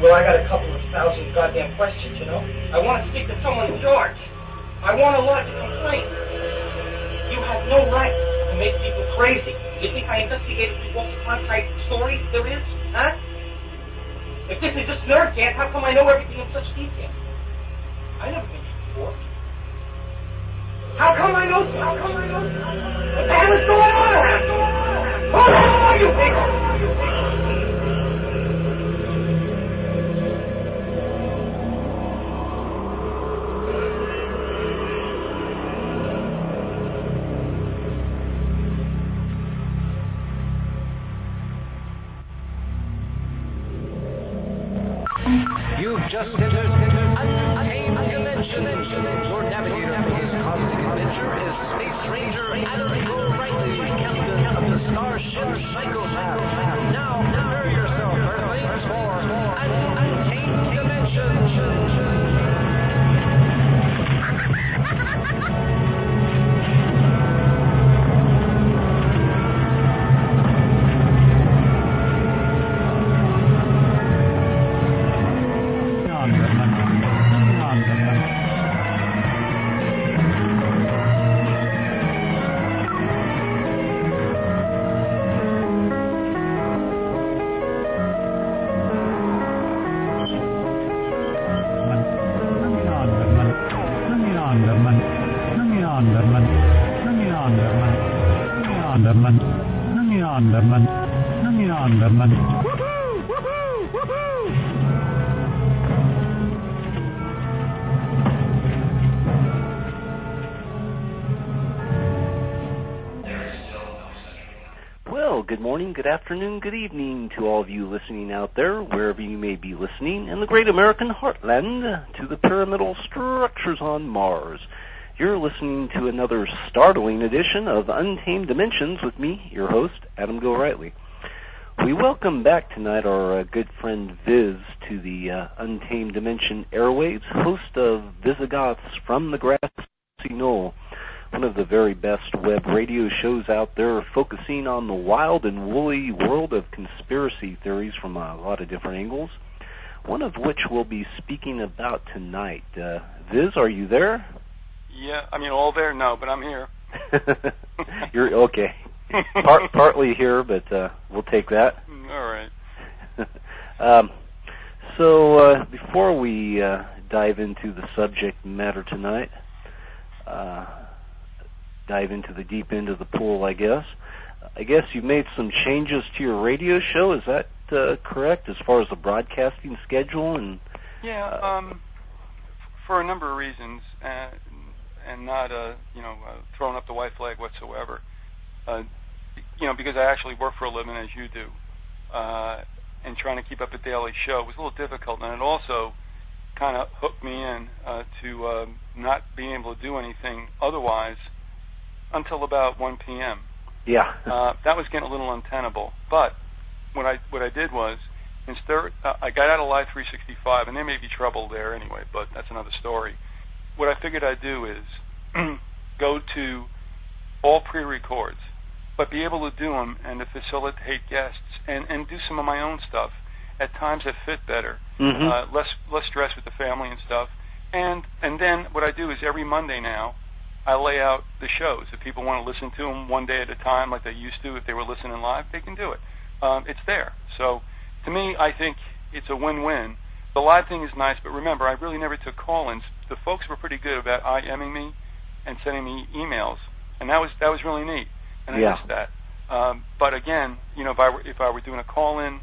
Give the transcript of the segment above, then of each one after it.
Well, I got a couple of thousand goddamn questions, you know. I want to speak to someone in charge. I want to lodge a complaint. You have no right to make people crazy. You think I investigated the walkie-talkie type story there is? Huh? If this is just nerd gas, how come I know everything in such detail? I never been here before. How come I know? What the hell is going on around here? Who the hell are you people? You've just entered Untamed Dimension. Your navigator for this cosmic adventure is Space Ranger Adam Gorightly, captain of the starship Psychopath. Now, prepare yourself, Earthlings, for an Untamed Dimension. Well, good morning, good afternoon, good evening to all of you listening out there, wherever you may be listening, in the great American heartland, to the pyramidal structures on Mars. You're listening to another startling edition of Untamed Dimensions with me, your host, Adam Gorightly. We welcome back tonight our good friend Viz to the Untamed Dimension airwaves, host of Vyzygoths from the Grassy Knoll, one of the very best web radio shows out there focusing on the wild and woolly world of conspiracy theories from a lot of different angles, one of which we'll be speaking about tonight. Viz, are you there? Yeah, I mean, all there? No, but I'm here. You're okay. Partly here, but we'll take that. All right. So before we dive into the subject matter tonight, dive into the deep end of the pool, I guess you've made some changes to your radio show. Is that correct, as far as the broadcasting schedule? And for a number of reasons, and not throwing up the white flag whatsoever. Because I actually work for a living, as you do, and trying to keep up a daily show was a little difficult, and it also kind of hooked me in to not being able to do anything otherwise until about 1 p.m. Yeah. That was getting a little untenable. But what I did was, instead, I got out of Live 365, and there may be trouble there anyway, but that's another story. What I figured I'd do is go to all pre-records, but be able to do them and to facilitate guests and do some of my own stuff at times that fit better, less stress with the family and stuff. And then what I do is every Monday now, I lay out the shows. If people want to listen to them one day at a time like they used to if they were listening live, they can do it. It's there. So to me, I think it's a win-win. The live thing is nice, but remember, I really never took call-ins. The folks were pretty good about IMing me and sending me emails, and that was really neat. And I missed that. But again, if I were doing a call-in,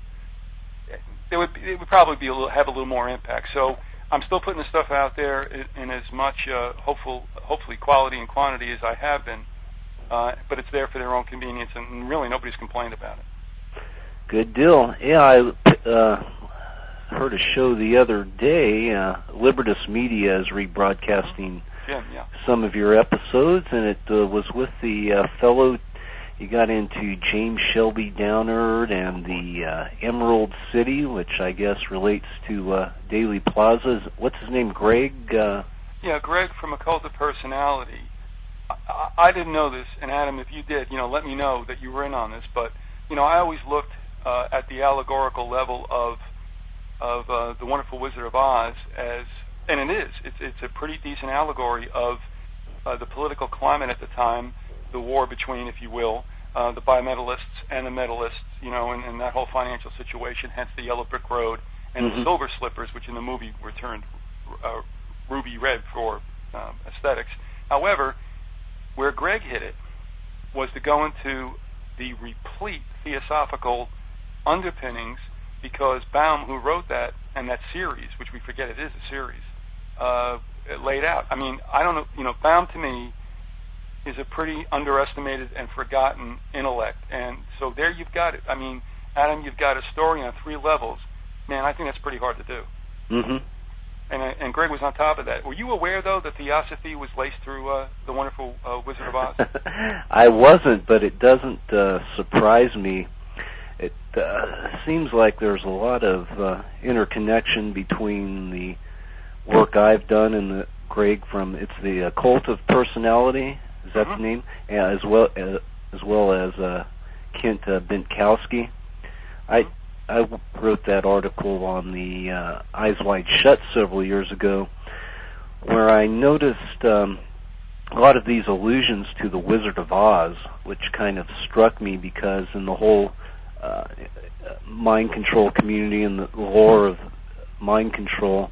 it would probably be have a little more impact. So I'm still putting the stuff out there in as much hopefully quality and quantity as I have been, but it's there for their own convenience, and really nobody's complained about it. Good deal. Yeah, I heard a show the other day. Libertas Media is rebroadcasting some of your episodes, and it was with the fellow you got into, James Shelby Downard, and the Emerald City, which I guess relates to Daily Plaza. What's his name, Greg? Yeah, Greg from A Cult of Personality. I didn't know this, and Adam, if you did, let me know that you were in on this, but, I always looked at the allegorical level of The Wonderful Wizard of Oz as, and it is, it's a pretty decent allegory of the political climate at the time, the war between, if you will, the bimetallists and the metalists, and that whole financial situation, hence the yellow brick road and the silver slippers, which in the movie were turned ruby red for aesthetics. However, where Greg hit it was to go into the replete theosophical underpinnings, because Baum, who wrote that, and that series, which we forget it is a series, it laid out. I mean, I don't know, Baum to me is a pretty underestimated and forgotten intellect, and so there you've got it. I mean, Adam, you've got a story on 3 levels. Man, I think that's pretty hard to do. Mm-hmm. And Greg was on top of that. Were you aware, though, that theosophy was laced through The Wonderful Wizard of Oz? I wasn't, but it doesn't surprise me. It seems like there's a lot of interconnection between the work I've done and the Greg from, it's the Cult of Personality, is that the name? Yeah, as well as Kent Bentkowski. I wrote that article on the Eyes Wide Shut several years ago, where I noticed a lot of these allusions to the Wizard of Oz, which kind of struck me because in the whole mind control community and the lore of mind control,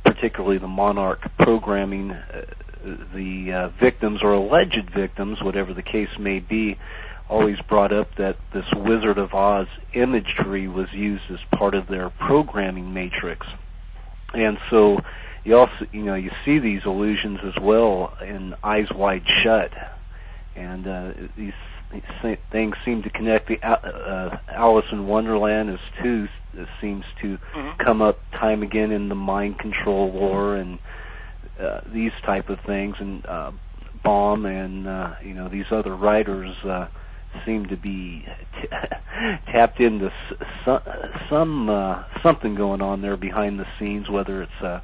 particularly the monarch programming, the victims or alleged victims, whatever the case may be, always brought up that this Wizard of Oz imagery was used as part of their programming matrix. And so you also, you see these illusions as well in Eyes Wide Shut. And these things seem to connect. The Alice in Wonderland seems to come up time again in the mind control lore and these type of things. And Baum and these other writers seem to be tapped into something going on there behind the scenes, whether it's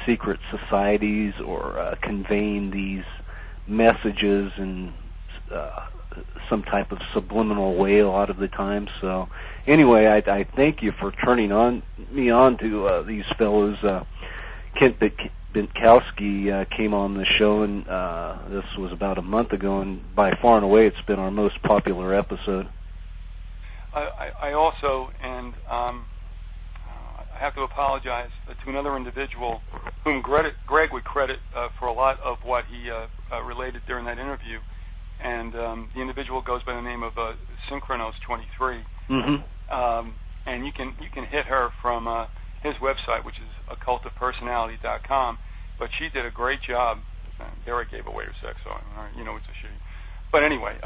secret societies or conveying these messages in some type of subliminal way a lot of the time. So anyway, I thank you for turning me on to these fellows. Kent Bentkowski came on the show, and this was about a month ago, and by far and away it's been our most popular episode. I also, and I have to apologize to another individual whom Greg would credit for a lot of what he related during that interview, and the individual goes by the name of Synchronos23, and you can hit her from his website, which is occultofpersonality.com, but she did a great job. There I gave away her sex, so it's a she. But anyway,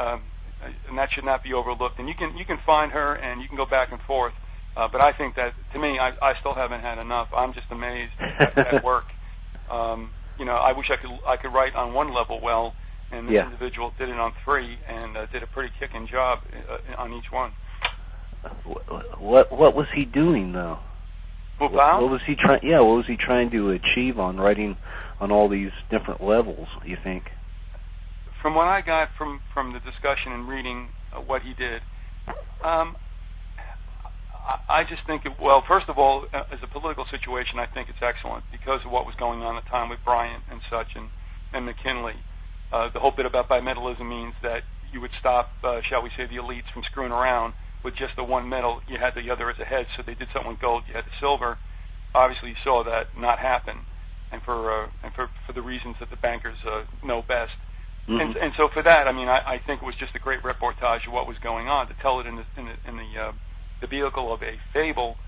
and that should not be overlooked. And you can find her, and you can go back and forth. But I think that, to me, I still haven't had enough. I'm just amazed at that work. I wish I could write on one level well, and this individual did it on 3 and did a pretty kicking job on each one. What was he doing though? What was he trying? Yeah, what was he trying to achieve on writing on all these different levels, you think? From what I got from the discussion and reading what he did, I just think, first of all, as a political situation, I think it's excellent because of what was going on at the time with Bryant and such and McKinley. The whole bit about bimetallism means that you would stop, shall we say, the elites from screwing around with just the one metal. You had the other as a hedge, so they did something with gold. You had the silver. Obviously, you saw that not happen, and for the reasons that the bankers know best. And so for that, I think it was just a great reportage of what was going on. To tell it in the vehicle of a fable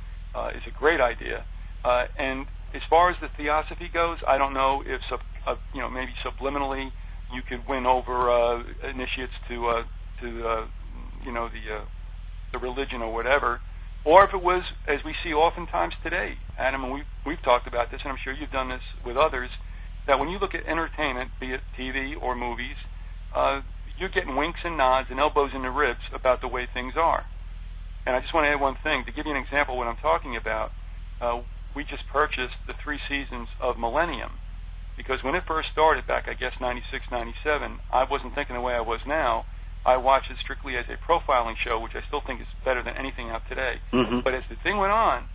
is a great idea. And as far as the theosophy goes, I don't know if maybe subliminally you could win over initiates to the religion or whatever, or if it was, as we see oftentimes today, Adam, and we've talked about this, and I'm sure you've done this with others, that when you look at entertainment, be it TV or movies, you're getting winks and nods and elbows in the ribs about the way things are. And I just want to add one thing. To give you an example of what I'm talking about, we just purchased the 3 seasons of Millennium, because when it first started back, I guess, 96, 97, I wasn't thinking the way I was now. I watched it strictly as a profiling show, which I still think is better than anything out today. Mm-hmm. But as the thing went on,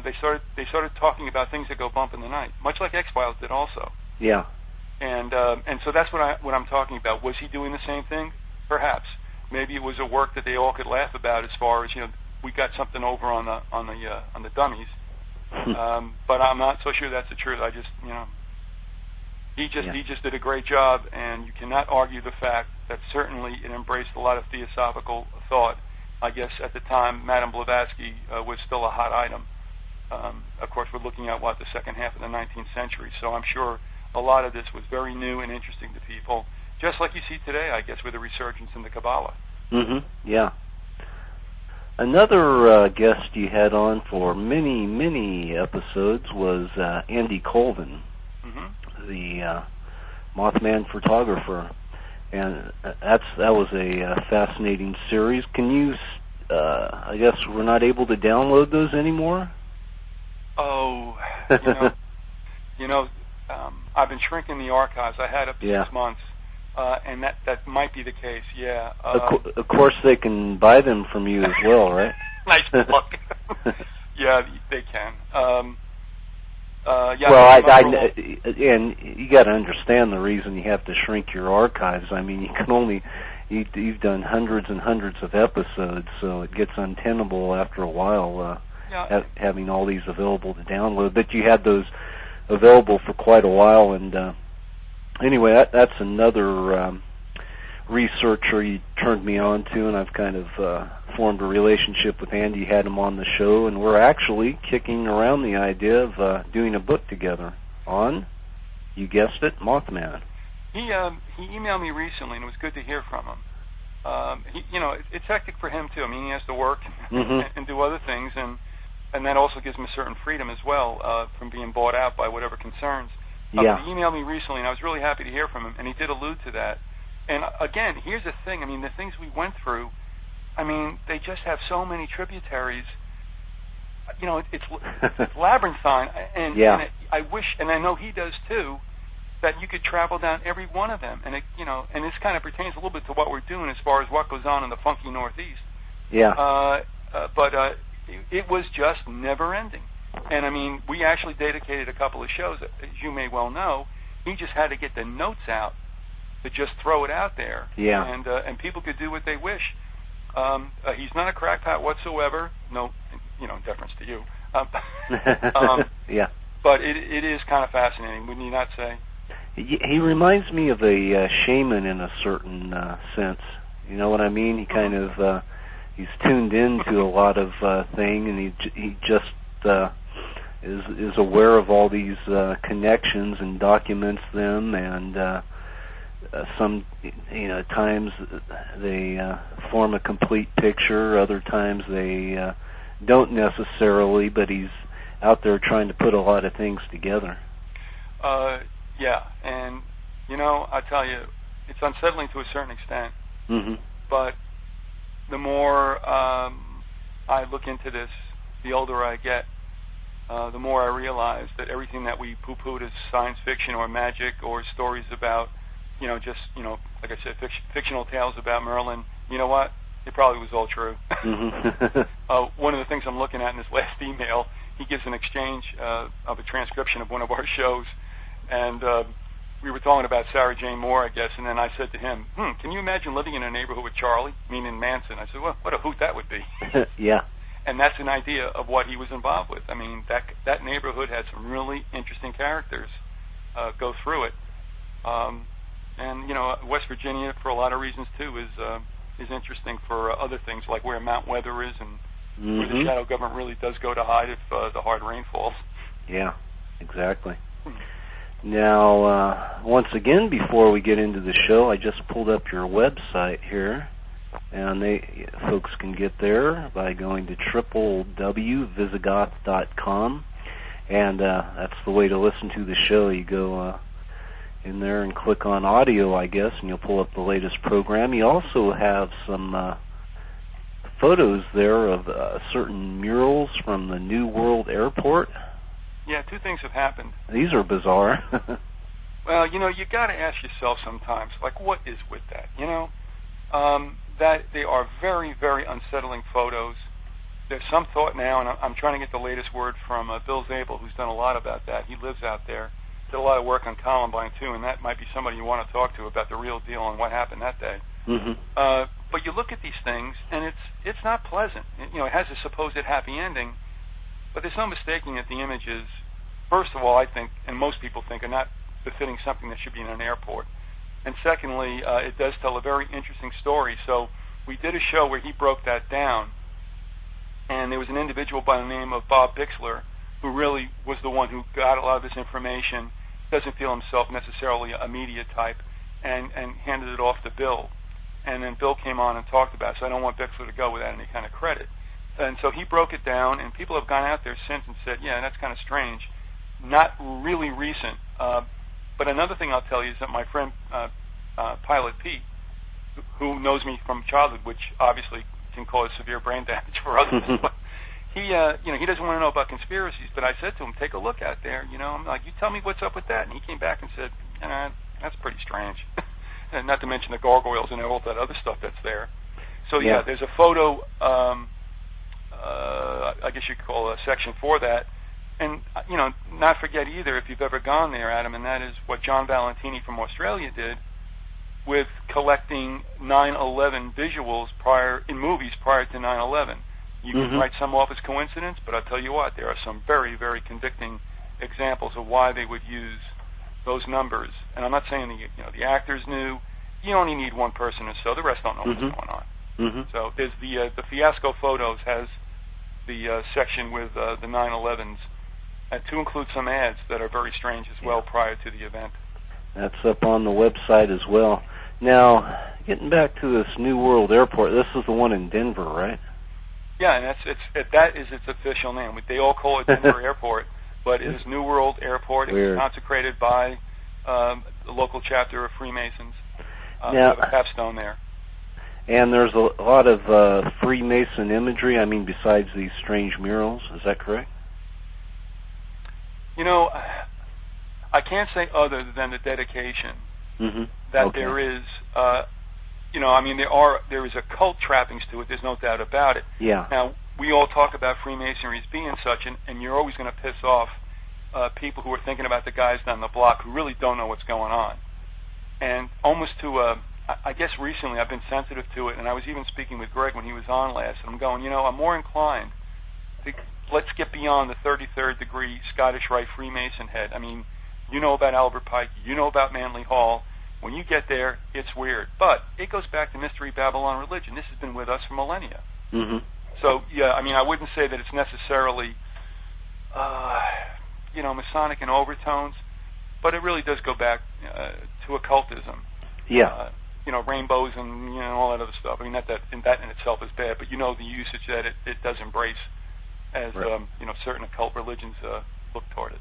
they started talking about things that go bump in the night, much like X-Files did also. Yeah. And so that's what I'm talking about. Was he doing the same thing? Perhaps. Maybe it was a work that they all could laugh about, as far as, you know, we got something over on the dummies. But I'm not so sure that's the truth. I just, you know, he just did a great job, and you cannot argue the fact that certainly it embraced a lot of theosophical thought. I guess at the time, Madame Blavatsky was still a hot item. Of course, we're looking at, the second half of the 19th century, so I'm sure a lot of this was very new and interesting to people, just like you see today, I guess, with the resurgence in the Kabbalah. Mm-hmm. Yeah. Another guest you had on for many, many episodes was Andy Colvin, the Mothman photographer, and that was a fascinating series. Can you? I guess we're not able to download those anymore. Oh, I've been shrinking the archives. I had up to 6 months, and that might be the case. Yeah. Of course, they can buy them from you as well, right? Nice plug. Yeah, they can. Yeah. Well, and you got to understand the reason you have to shrink your archives. I mean, you can only you've done hundreds and hundreds of episodes, so it gets untenable after a while. Having all these available to download, but you had those available for quite a while, and anyway, that's another researcher you turned me on to, and I've kind of formed a relationship with Andy, had him on the show, and we're actually kicking around the idea of doing a book together on, you guessed it, Mothman. He emailed me recently, and it was good to hear from him. It's hectic for him too. I mean, he has to work and do other things, and that also gives him a certain freedom as well from being bought out by whatever concerns. He emailed me recently, and I was really happy to hear from him, and he did allude to that. And again, here's the thing. I mean, the things we went through, I mean, they just have so many tributaries. You know, it's labyrinthine, and I wish, and I know he does too, that you could travel down every one of them. And and this kind of pertains a little bit to what we're doing as far as what goes on in the funky Northeast. Yeah. But it was just never ending. And I mean, we actually dedicated a couple of shows, as you may well know. He just had to get the notes out to just throw it out there. Yeah. And people could do what they wish. He's not a crackpot whatsoever. No, in deference to you. Yeah. But it is kind of fascinating, wouldn't you not say? He reminds me of a shaman in a certain sense. You know what I mean? He kind of he's tuned into a lot of thing, and he just is aware of all these connections and documents them, and some times they form a complete picture, other times they don't necessarily, but he's out there trying to put a lot of things together. Yeah, and I tell you, it's unsettling to a certain extent. But the more I look into this, the older I get, the more I realize that everything that we poo-pooed as science fiction or magic or stories about, like I said, fictional tales about Merlin, you know what? It probably was all true. One of the things I'm looking at in this last email, he gives an exchange of a transcription of one of our shows, and we were talking about Sarah Jane Moore, I guess, and then I said to him, can you imagine living in a neighborhood with Charlie, meaning Manson? I said, well, what a hoot that would be. Yeah. And that's an idea of what he was involved with. I mean, that neighborhood had some really interesting characters go through it. And, West Virginia, for a lot of reasons, too, is interesting for other things, like where Mount Weather is and where the shadow government really does go to hide if the hard rain falls. Yeah, exactly. Now, once again, before we get into the show, I just pulled up your website here, and folks can get there by going to www.vyzygoth.com, and that's the way to listen to the show. You go in there and click on audio, I guess, and you'll pull up the latest program. You also have some photos there of certain murals from the New World Airport. Yeah, two things have happened. These are bizarre. Well, you got to ask yourself sometimes, like, what is with that? that they are very, very unsettling photos. There's some thought now, and I'm trying to get the latest word from Bill Zabel, who's done a lot about that. He lives out there. Did a lot of work on Columbine, too, and that might be somebody you want to talk to about the real deal and what happened that day. Mm-hmm. But you look at these things, and it's not pleasant. It has a supposed happy ending, but there's no mistaking that the images, first of all, I think, and most people think, are not befitting something that should be in an airport. And secondly, it does tell a very interesting story. So we did a show where he broke that down, and there was an individual by the name of Bob Bixler who really was the one who got a lot of this information, doesn't feel himself necessarily a media type, and handed it off to Bill. And then Bill came on and talked about it, so I don't want Bixler to go without any kind of credit. And so he broke it down, and people have gone out there since and said, yeah, that's kind of strange. Not really recent. But another thing I'll tell you is that my friend Pilot Pete, who knows me from childhood, which obviously can cause severe brain damage for others, but he doesn't want to know about conspiracies. But I said to him, take a look out there. I'm like, you tell me what's up with that. And he came back and said, that's pretty strange. And not to mention the gargoyles and all that other stuff that's there. So yeah, there's a photo. I guess you could call a section for that. And, not forget either, if you've ever gone there, Adam, and that is what John Valentini from Australia did with collecting 9/11 visuals in movies prior to 9/11. You can write some off as coincidence, but I'll tell you what, there are some very, very convicting examples of why they would use those numbers. And I'm not saying the actors knew. You only need one person or so. The rest don't know what's going on. Mm-hmm. So there's the Fiasco Photos has the section with the 9/11s, to include some ads that are very strange as well prior to the event. That's up on the website as well. Now, getting back to this New World Airport, this is the one in Denver, right? Yeah, and that is its official name. They all call it Denver Airport, but it is New World Airport. It was consecrated by the local chapter of Freemasons. Now, have a capstone there. And there's a lot of Freemason imagery, besides these strange murals. Is that correct? I can't say other than the dedication that there is, there is occult trappings to it. There's no doubt about it. Yeah. Now, we all talk about Freemasonry as being such, and you're always going to piss off people who are thinking about the guys down the block who really don't know what's going on. And almost I guess recently I've been sensitive to it, and I was even speaking with Greg when he was on last, and I'm going, I'm more inclined to let's get beyond the 33rd degree Scottish Rite Freemason head. You know about Albert Pike, you know about Manly Hall. When you get there, it's weird. But it goes back to Mystery Babylon religion. This has been with us for millennia. Mm-hmm. So, yeah, I wouldn't say that it's necessarily, Masonic in overtones, but it really does go back to occultism. Yeah. Rainbows and, all that other stuff. That in itself is bad, but the usage that it does embrace as, certain occult religions look toward it.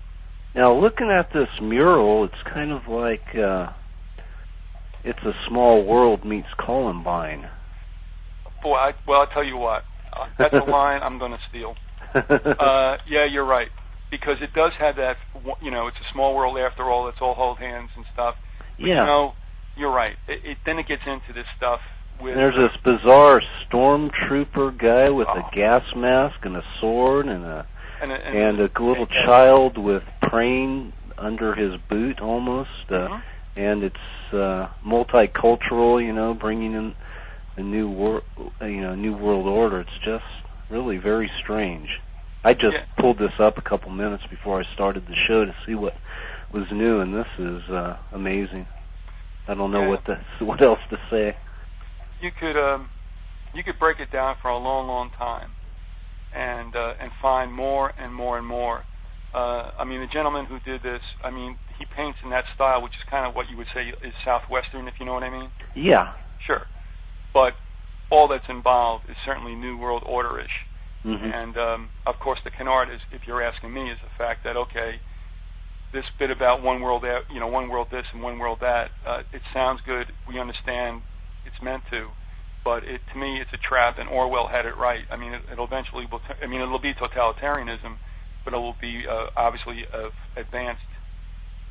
Now, looking at this mural, it's kind of like It's a Small World meets Columbine. Boy, I'll tell you what. That's a line I'm going to steal. Yeah, you're right. Because it does have that, it's a small world after all. It's all hold hands and stuff. But, you're right. Then it gets into this stuff with... There's this bizarre stormtrooper guy with a gas mask and a sword and a little child with praying under his boot almost. And it's multicultural, bringing in a new world order. It's just really very strange. I just pulled this up a couple minutes before I started the show to see what was new, and this is amazing. I don't know what else to say. You could break it down for a long, long time, and find more and more and more. The gentleman who did this, he paints in that style, which is kind of what you would say is Southwestern, if you know what I mean. Yeah. Sure. But all that's involved is certainly New World Order-ish. Mm-hmm. And, of course, the canard is, if you're asking me, is the fact that, okay, this bit about one world this and one world that, it sounds good. We understand it's meant to. But to me, it's a trap, and Orwell had it right. It'll eventually, it'll be totalitarianism, but it will be, obviously, advanced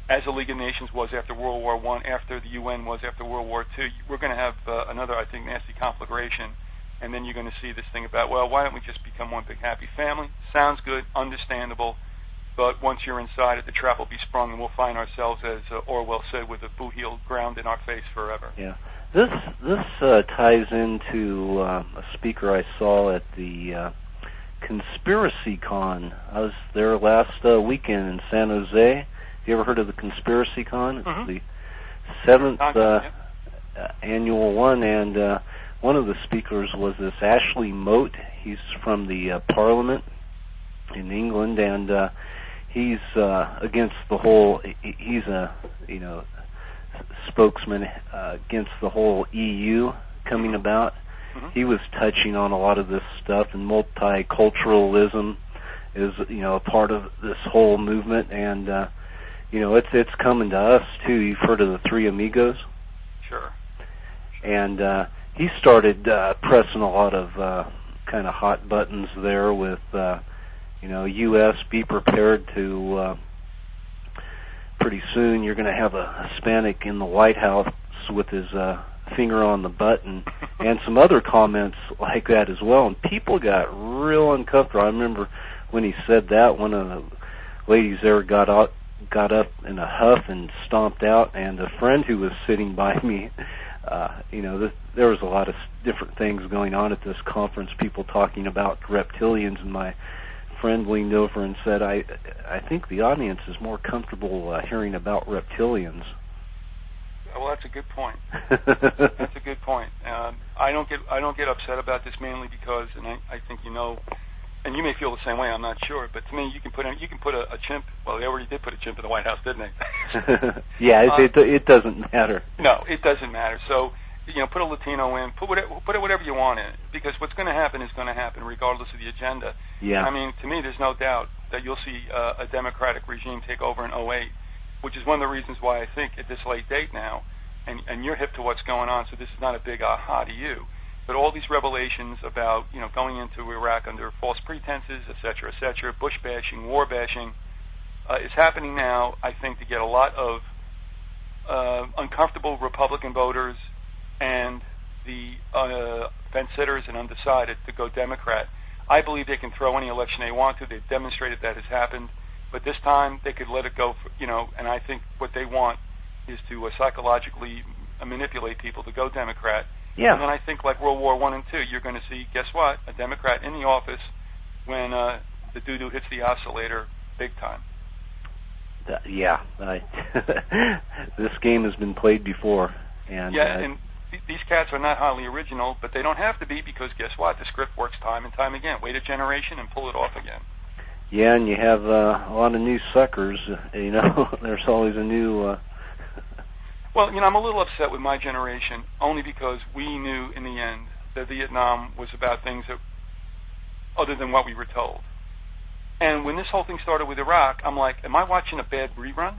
as the League of Nations was after World War I, after the UN was after World War II. We're going to have another, I think, nasty conflagration, and then you're going to see this thing about, well, why don't we just become one big happy family? Sounds good, understandable, but once you're inside it, the trap will be sprung, and we'll find ourselves, as Orwell said, with a boo-heel ground in our face forever. Yeah. This ties into a speaker I saw at the Conspiracy Con. I was there last weekend in San Jose. You ever heard of the Conspiracy Con? It's the 7th annual one, and one of the speakers was this Ashley Moat. He's from the Parliament in England, and he's against the whole. He's a spokesman against the whole EU coming about. He was touching on a lot of this stuff, and multiculturalism is a part of this whole movement, and it's coming to us too. You've heard of the Three Amigos? Sure. And he started pressing a lot of kind of hot buttons there with, U.S. be prepared to, pretty soon you're going to have a Hispanic in the White House with his finger on the button, and some other comments like that as well. And people got real uncomfortable. I remember when he said that, one of the ladies there got up in a huff and stomped out, and a friend who was sitting by me, there was a lot of different things going on at this conference, people talking about reptilians, and my friend leaned over and said, I think the audience is more comfortable hearing about reptilians. Well, that's a good point. That's a good point. I don't get upset about this mainly because, and I think and you may feel the same way. I'm not sure, but to me, you can put a chimp. Well, they already did put a chimp in the White House, didn't they? Yeah, it doesn't matter. No, it doesn't matter. So, put a Latino in, put whatever you want in it, because what's going to happen is going to happen regardless of the agenda. Yeah. I mean, to me, there's no doubt that you'll see a Democratic regime take over in 2008, which is one of the reasons why I think at this late date now, and you're hip to what's going on, so this is not a big aha to you. But all these revelations about, going into Iraq under false pretenses, et cetera, Bush bashing, war bashing, is happening now, I think, to get a lot of uncomfortable Republican voters and the fence-sitters and undecided to go Democrat. I believe they can throw any election they want to. They've demonstrated that has happened. But this time, they could let it go, and I think what they want is to psychologically manipulate people to go Democrat. Yeah. And then I think like World War I and II, you're going to see, guess what, a Democrat in the office when the doo-doo hits the oscillator big time. Yeah. This game has been played before. And these cats are not highly original, but they don't have to be because guess what, the script works time and time again. Wait a generation and pull it off again. Yeah, and you have a lot of new suckers. There's always a new... Well, I'm a little upset with my generation, only because we knew in the end that Vietnam was about things that, other than what we were told. And when this whole thing started with Iraq, I'm like, am I watching a bad rerun?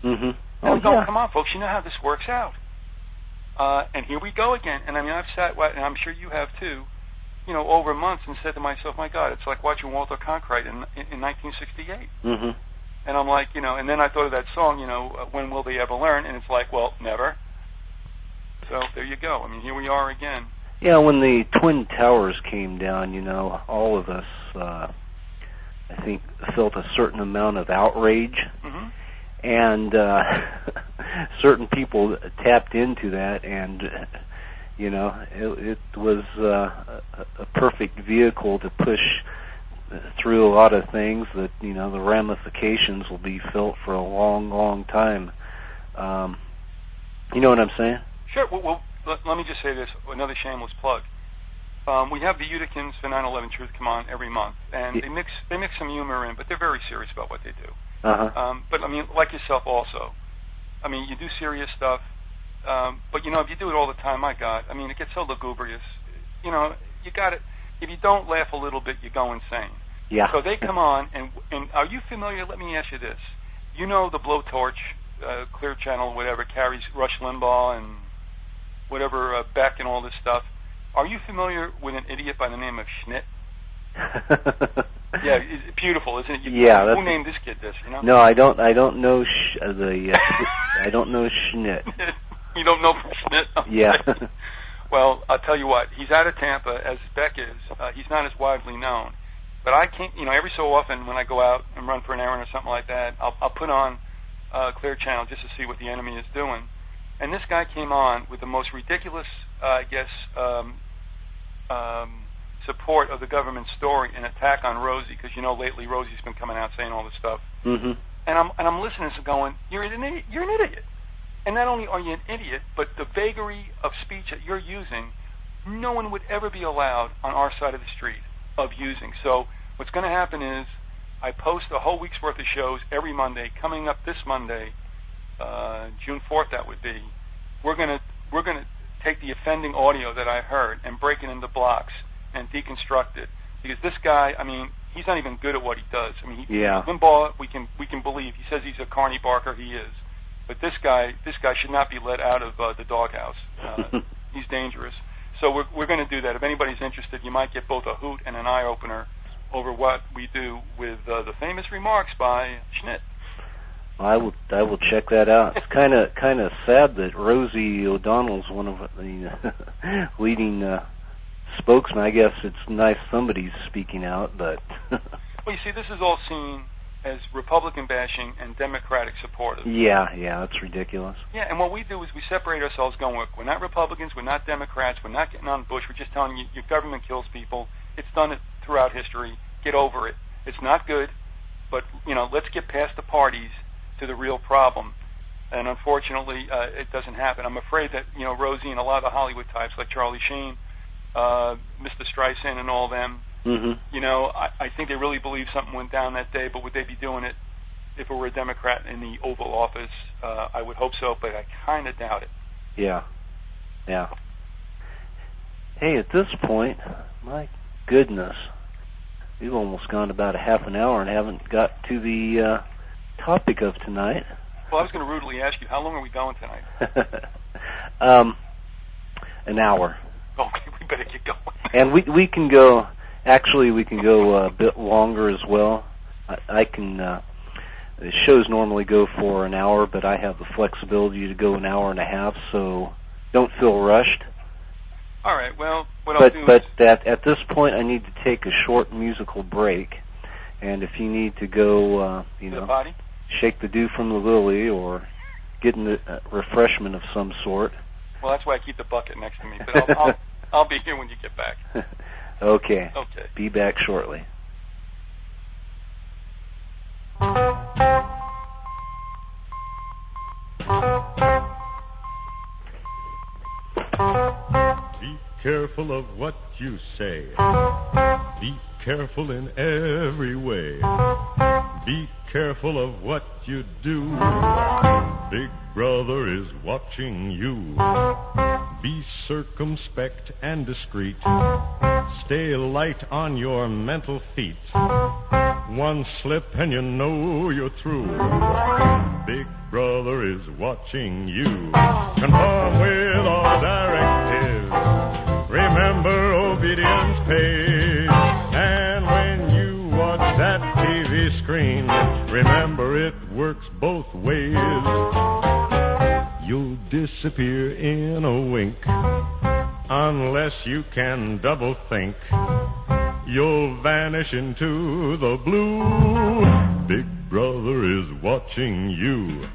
Mm-hmm. And I'm going, come on, folks, you know how this works out. And here we go again. And I mean, I've sat, and I'm sure you have too, over months and said to myself, my God, it's like watching Walter Cronkite in 1968. Mm-hmm. And I'm like, and then I thought of that song, when will they ever learn? And it's like, well, never. So there you go. I mean, here we are again. Yeah, when the Twin Towers came down, all of us, I think, felt a certain amount of outrage. Mm-hmm. And certain people tapped into that, and, it was a perfect vehicle to push through a lot of things that, the ramifications will be felt for a long, long time. You know what I'm saying? Sure. Well, let me just say this, another shameless plug. We have the Uticans for 9/11 Truth come on every month, and they mix some humor in, but they're very serious about what they do. Uh-huh. But, I mean, like yourself also. I mean, you do serious stuff, but, if you do it all the time, my God, I mean, it gets so lugubrious. You got it. If you don't laugh a little bit, you go insane. Yeah. So they come on, and are you familiar? Let me ask you this. The Blowtorch, Clear Channel, whatever, carries Rush Limbaugh and whatever, Beck and all this stuff. Are you familiar with an idiot by the name of Schnitt? Yeah, it's beautiful, isn't it? Who named this kid this? You know? No, I don't know I don't know Schnitt. You don't know from Schnitt? Okay. Yeah. Well, I'll tell you what. He's out of Tampa, as Beck is. He's not as widely known. But I can't, every so often when I go out and run for an errand or something like that, I'll put on Clear Channel just to see what the enemy is doing. And this guy came on with the most ridiculous, support of the government story and attack on Rosie, because lately Rosie's been coming out saying all this stuff. Mm-hmm. And I'm listening and going, you're an idiot. And not only are you an idiot, but the vagary of speech that you're using, no one would ever be allowed on our side of the street of using. So what's going to happen is I post a whole week's worth of shows every Monday. Coming up this Monday, June 4th, that would be. We're going to take the offending audio that I heard and break it into blocks and deconstruct it, because this guy, he's not even good at what he does. Limbaugh, we can believe. He says he's a carny barker. He is. But this guy should not be let out of the doghouse. He's dangerous. So we're going to do that. If anybody's interested, you might get both a hoot and an eye opener over what we do with the famous remarks by Schnitt. I will check that out. It's kind of sad that Rosie O'Donnell's one of the leading spokesman. I guess it's nice somebody's speaking out, but well, you see, this is all seen as Republican bashing and Democratic supporters. Yeah, it's ridiculous. Yeah, and what we do is we separate ourselves, going, we're not Republicans, we're not Democrats, we're not getting on Bush, we're just telling you your government kills people. It's done it throughout history. Get over it. It's not good, but let's get past the parties to the real problem. And unfortunately, it doesn't happen. I'm afraid that Rosie and a lot of the Hollywood types like Charlie Sheen, Mr. Streisand, and all them. Mm-hmm. I think they really believe something went down that day, but would they be doing it if it were a Democrat in the Oval Office? I would hope so, but I kind of doubt it. Yeah. Hey, at this point, my goodness, we've almost gone about a half an hour and haven't got to the topic of tonight. Well, I was going to rudely ask you, how long are we going tonight? An hour. Okay, we better get going. And we can go. Actually, we can go a bit longer as well. I can. The shows normally go for an hour, but I have the flexibility to go an hour and a half, so don't feel rushed. All right. Well, I'll do. But at this point, I need to take a short musical break, and if you need to go, the body? Shake the dew from the lily or get a refreshment of some sort. Well, that's why I keep the bucket next to me. But I'll be here when you get back. Okay. Okay. Be back shortly. Be careful of what you say. Be careful in every way. Be careful of what you do. Big Brother is watching you. Be circumspect and discreet. Stay light on your mental feet. One slip and you know you're through. Big Brother is watching you. Conform with all directives. Remember, obedience pays. And when you watch that TV screen, remember it works both ways. You'll disappear in a wink unless you can double think. You'll vanish into the blue. Big Brother is watching you.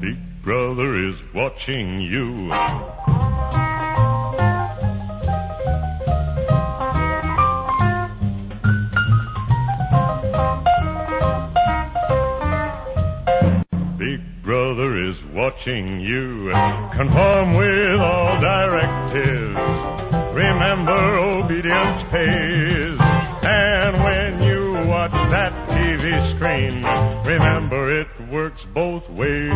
Big Brother is watching you. Watching you. Conform with all directives. Remember, obedience pays. And when you watch that TV screen, remember it works both ways.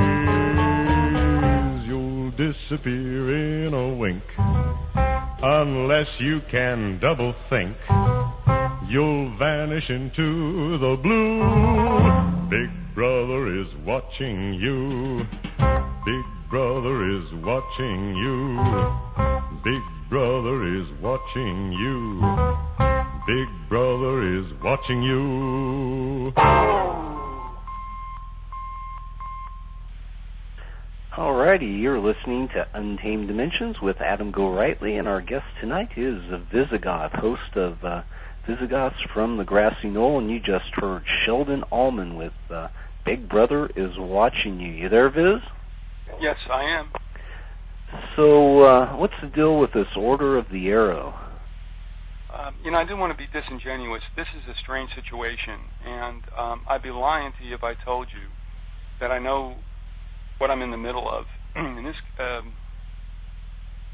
You'll disappear in a wink unless you can double think, you'll vanish into the blue. Big Brother is watching you. Big Brother is watching you. Big Brother is watching you. Big Brother is watching you. Alrighty, you're listening to Untamed Dimensions with Adam Gorightly, and our guest tonight is Vyzygoth, host of Vyzygoths from the Grassy Knoll, and you just heard Sheldon Allman with Big Brother is Watching You. You there, Viz? Yes, I am. So, what's the deal with this Order of the Arrow? I didn't want to be disingenuous. This is a strange situation, and I'd be lying to you if I told you that I know what I'm in the middle of. And this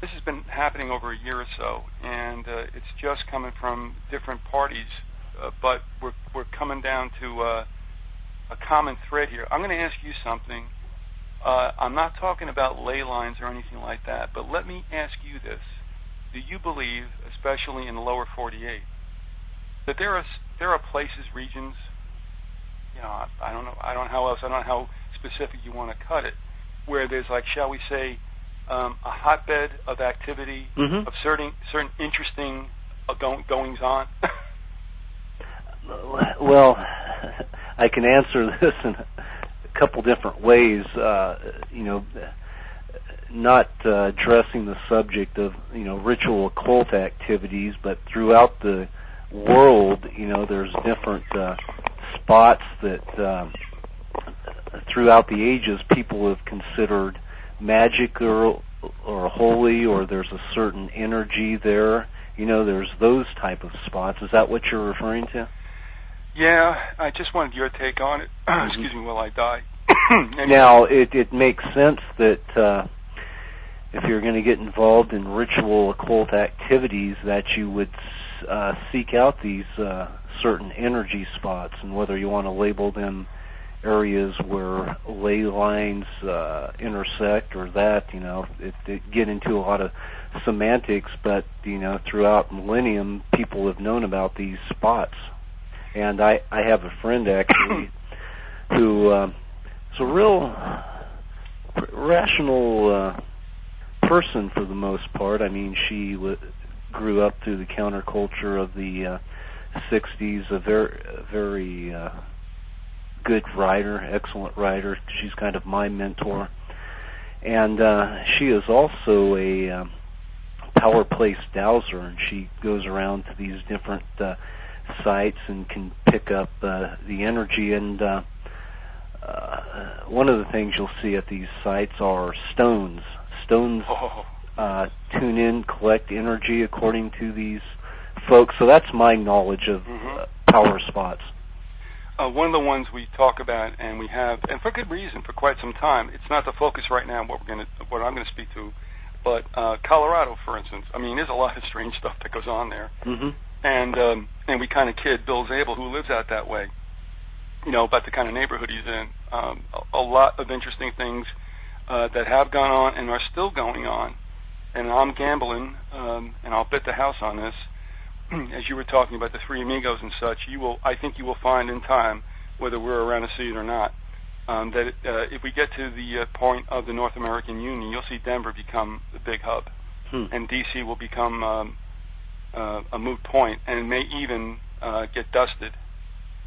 has been happening over a year or so, and it's just coming from different parties, but we're coming down to a common thread here. I'm going to ask you something. I'm not talking about ley lines or anything like that, but let me ask you this. Do you believe, especially in the lower 48, that there are places, regions, I don't know how specific you want to cut it, where there's, like, shall we say, a hotbed of activity, of certain interesting goings on? Well, I can answer this in a couple different ways. Not addressing the subject of ritual occult activities, but throughout the world, there's different spots that throughout the ages people have considered magic or holy, or there's a certain energy there. There's those type of spots. Is that what you're referring to? Yeah, I just wanted your take on it. Excuse me while I die. Now, it makes sense that if you're going to get involved in ritual occult activities, that you would seek out these certain energy spots, and whether you want to label them areas where ley lines intersect or that, it get into a lot of semantics, but, throughout millennium, people have known about these spots. And I have a friend, actually, who is a real rational person for the most part. I mean, she grew up through the counterculture of the 60s, a very good writer, excellent writer. She's kind of my mentor. And she is also a power place dowser, and she goes around to these different sites and can pick up the energy. And one of the things you'll see at these sites are stones. Stones tune in, collect energy according to these folks. So that's my knowledge of power spots. One of the ones we talk about, and we have, and for good reason, for quite some time. It's not the focus right now. What I'm going to speak to, but Colorado, for instance. I mean, there's a lot of strange stuff that goes on there, and we kind of kid Bill Zabel, who lives out that way, about the kind of neighborhood he's in. A lot of interesting things that have gone on and are still going on, and I'm gambling, and I'll bet the house on this. As you were talking about the Three Amigos and such, I think you will find in time, whether we're around to see it or not, that if we get to the point of the North American Union, you'll see Denver become the big hub, and D.C. will become a moot point, and it may even get dusted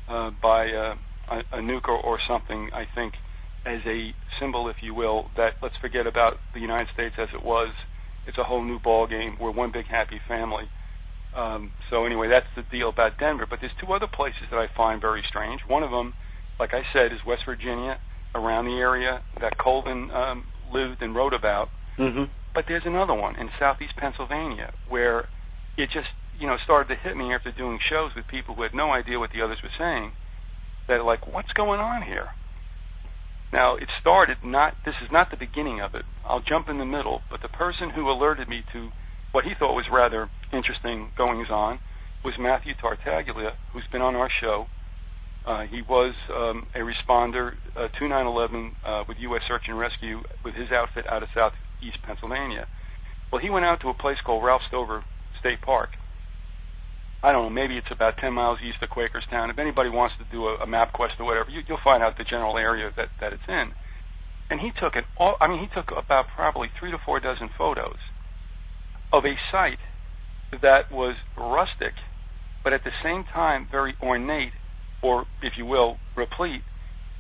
by a nuke or something, I think, as a symbol, if you will, that let's forget about the United States as it was. It's a whole new ball game. We're one big happy family. So anyway, that's the deal about Denver. But there's two other places that I find very strange. One of them, like I said, is West Virginia, around the area that Colvin lived and wrote about. But there's another one in southeast Pennsylvania where it just, started to hit me after doing shows with people who had no idea what the others were saying. That like, what's going on here? Now, it started this is not the beginning of it. I'll jump in the middle, but the person who alerted me to what he thought was rather interesting goings-on was Matthew Tartaglia, who's been on our show. He was a responder to 9/11 with U.S. Search and Rescue with his outfit out of southeast Pennsylvania. Well, he went out to a place called Ralph State Park. I don't know, maybe it's about 10 miles east of Quakerstown. If anybody wants to do a map quest or whatever, you'll find out the general area that it's in. And he took he took about probably 3 to 4 dozen photos of a site that was rustic, but at the same time very ornate, or, if you will, replete,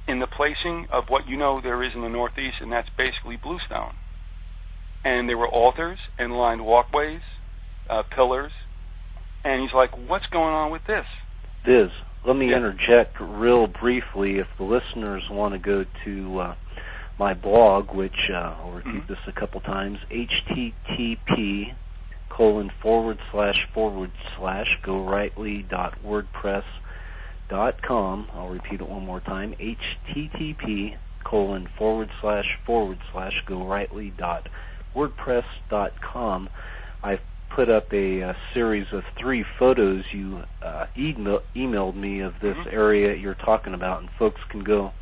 in the placing of what there is in the Northeast, and that's basically bluestone. And there were altars and lined walkways, pillars, and he's like, what's going on with this? Viz, let me interject real briefly. If the listeners want to go to my blog, which I'll repeat this a couple times, http://gorightly.wordpress.com. I'll repeat it one more time, http://gorightly.wordpress.com. I've put up a series of 3 photos you emailed me of this area you're talking about, and folks can go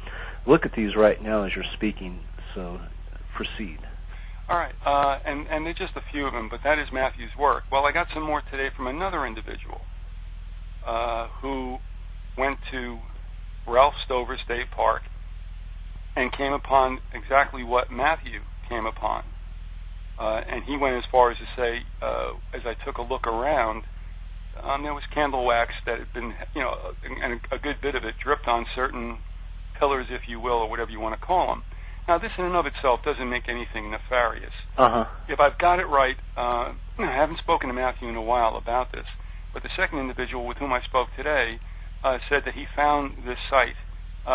look at these right now as you're speaking, so proceed. All right, and there's just a few of them, but that is Matthew's work. Well, I got some more today from another individual who went to Ralph Stover State Park and came upon exactly what Matthew came upon. And he went as far as to say, as I took a look around, there was candle wax that had been, and a good bit of it dripped on certain pillars, if you will, or whatever you want to call them. Now, this in and of itself doesn't make anything nefarious. If I've got it right, I haven't spoken to Matthew in a while about this, but the second individual with whom I spoke today said that he found this site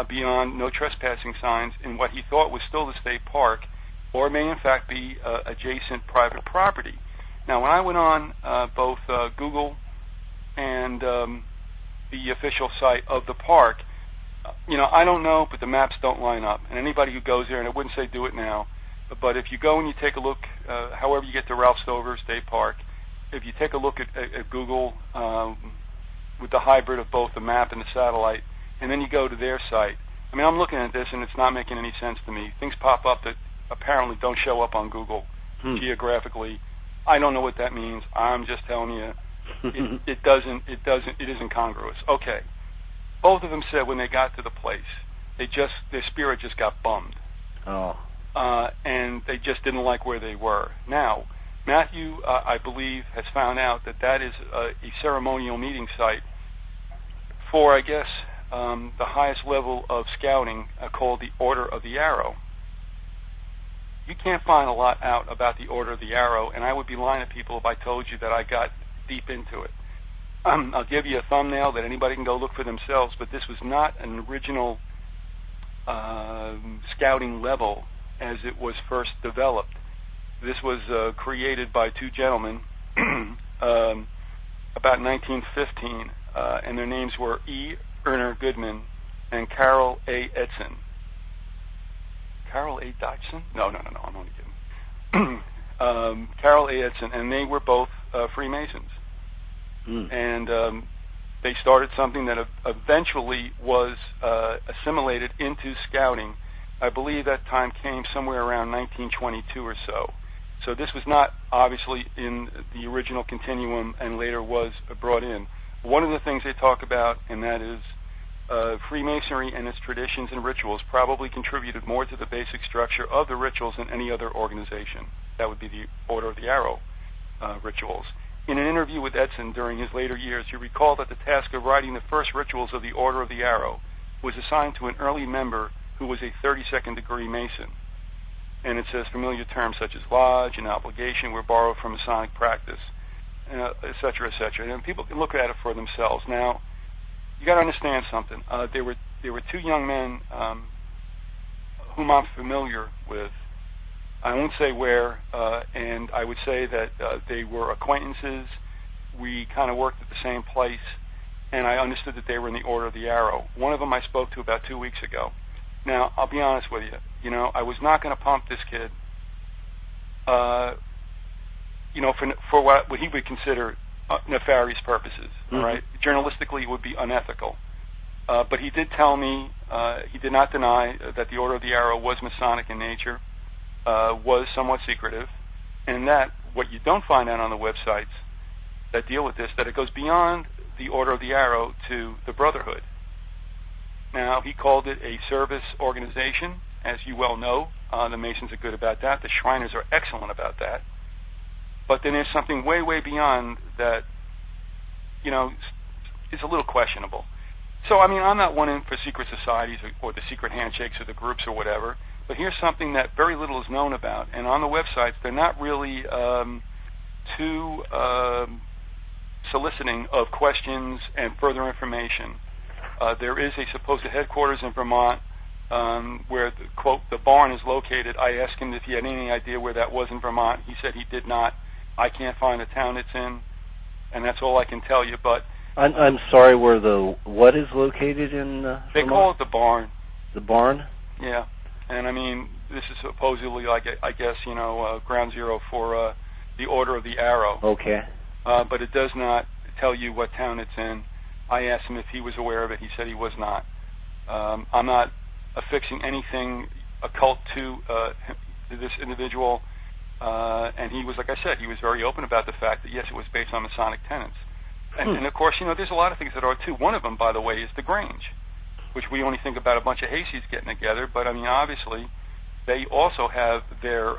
beyond no trespassing signs in what he thought was still the state park, or may in fact be adjacent private property. Now, when I went on both Google and the official site of the park, I don't know, but the maps don't line up. And anybody who goes there, and I wouldn't say do it now, but if you go and you take a look, however you get to Ralph Stover State Park, if you take a look at Google with the hybrid of both the map and the satellite, and then you go to their site, I'm looking at this and it's not making any sense to me. Things pop up that apparently don't show up on Google geographically. I don't know what that means. I'm just telling you, it isn't congruous. Okay. Both of them said when they got to the place, their spirit just got bummed. And they just didn't like where they were. Now, Matthew, I believe, has found out that is a ceremonial meeting site for, I guess, the highest level of scouting called the Order of the Arrow. You can't find a lot out about the Order of the Arrow, and I would be lying to people if I told you that I got deep into it. I'll give you a thumbnail that anybody can go look for themselves, but this was not an original scouting level as it was first developed. This was created by 2 gentlemen about 1915, and their names were E. Erner Goodman and Carol A. Edson. Carol A. Dodson? No, I'm only kidding. Carol A. Edson, and they were both Freemasons. And they started something that eventually was assimilated into scouting. I believe that time came somewhere around 1922 or so. So this was not obviously in the original continuum and later was brought in. One of the things they talk about, and that is Freemasonry and its traditions and rituals probably contributed more to the basic structure of the rituals than any other organization. That would be the Order of the Arrow rituals. In an interview with Edson during his later years, he recalled that the task of writing the first rituals of the Order of the Arrow was assigned to an early member who was a 32nd degree Mason. And it says familiar terms such as lodge and obligation were borrowed from Masonic practice, et cetera, et cetera. And people can look at it for themselves. Now, you got to understand something. There were 2 young men whom I'm familiar with. I won't say where, and I would say that they were acquaintances. We kind of worked at the same place, and I understood that they were in the Order of the Arrow. One of them I spoke to about 2 weeks ago. Now, I'll be honest with you. I was not going to pump this kid, for what he would consider nefarious purposes. Mm-hmm. All right, journalistically, it would be unethical. But he did tell me he did not deny that the Order of the Arrow was Masonic in nature. Was somewhat secretive, and that what you don't find out on the websites that deal with this, that it goes beyond the Order of the Arrow to the Brotherhood. Now, he called it a service organization, as you well know. The Masons are good about that. The Shriners are excellent about that. But then there's something way, way beyond that, you know, is a little questionable. So, I mean, I'm not one in for secret societies or the secret handshakes or the groups or whatever, but here's something that very little is known about. And on the websites, they're not really too soliciting of questions and further information. There is a supposed headquarters in Vermont where, quote, the barn is located. I asked him if he had any idea where that was in Vermont. He said he did not. I can't find the town it's in, and that's all I can tell you. But I'm sorry, where the what is located in they Vermont? call it the barn. The barn? Yeah, and I mean, this is supposedly, like, I guess, you know, ground zero for the Order of the Arrow. Okay. But it does not tell you what town it's in. I asked him if he was aware of it. He said he was not. I'm not affixing anything occult to this individual, and he was, like I said, he was very open about the fact that, yes, it was based on Masonic tenets. And of course, you know, there's a lot of things that are, too. One of them, by the way, is the Grange, which we only think about a bunch of hayseeds getting together, but, I mean, obviously, they also have their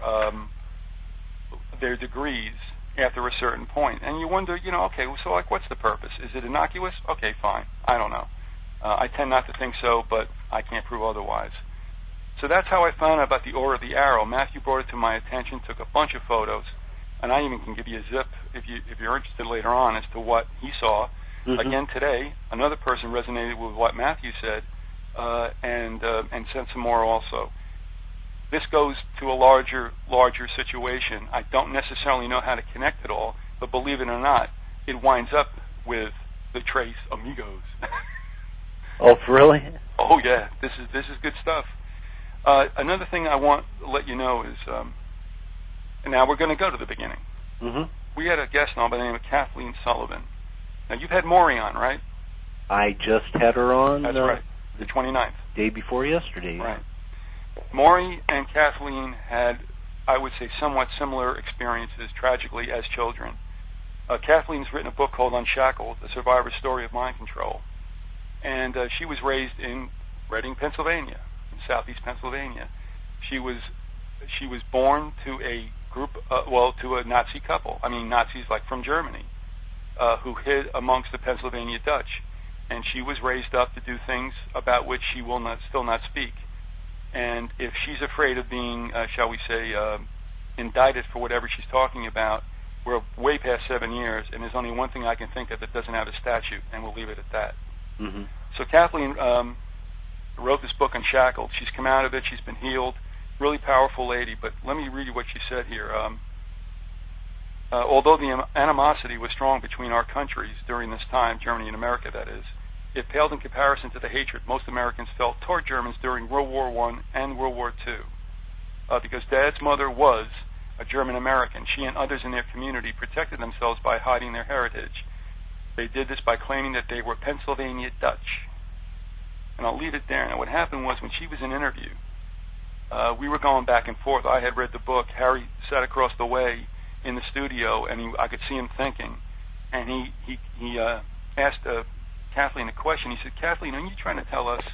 degrees after a certain point. And you wonder, you know, okay, so, like, what's the purpose? Is it innocuous? Okay, fine. I don't know. I tend not to think so, but I can't prove otherwise. So that's how I found out about the Order of the Arrow. Matthew brought it to my attention, took a bunch of photos, and I even can give you a zip if you're interested later on as to what he saw. Mm-hmm. Again today, another person resonated with what Matthew said, and sent some more also. This goes to a larger situation. I don't necessarily know how to connect it all, but believe it or not, it winds up with the Tres Amigos. Oh, really? Oh, yeah. This is good stuff. Another thing I want to let you know is, now we're going to go to the beginning. Mm-hmm. We had a guest on by the name of Kathleen Sullivan. Now, you've had Maury on, right? I just had her on. That's right. The 29th. Day before yesterday. Right. Maury and Kathleen had, I would say, somewhat similar experiences, tragically, as children. Kathleen's written a book called Unshackled, The Survivor's Story of Mind Control. And she was raised in Reading, Pennsylvania, in southeast Pennsylvania. She was born to a group, to a Nazi couple. I mean, Nazis like from Germany, who hid amongst the Pennsylvania Dutch. And she was raised up to do things about which she will still not speak. And if she's afraid of being, shall we say, indicted for whatever she's talking about, we're way past 7 years, and there's only one thing I can think of that doesn't have a statute, and we'll leave it at that. Mm-hmm. So Kathleen wrote this book Unshackled. She's come out of it. She's been healed. Really powerful lady, but let me read you what she said here. Although the animosity was strong between our countries during this time, Germany and America, that is, it paled in comparison to the hatred most Americans felt toward Germans during World War I and World War II. Because Dad's mother was a German American, she and others in their community protected themselves by hiding their heritage. They did this by claiming that they were Pennsylvania Dutch. And I'll leave it there. Now, what happened was when she was in interview, we were going back and forth. I had read the book. Harry sat across the way in the studio, and I could see him thinking. And he asked Kathleen a question. He said, Kathleen, are you trying to tell us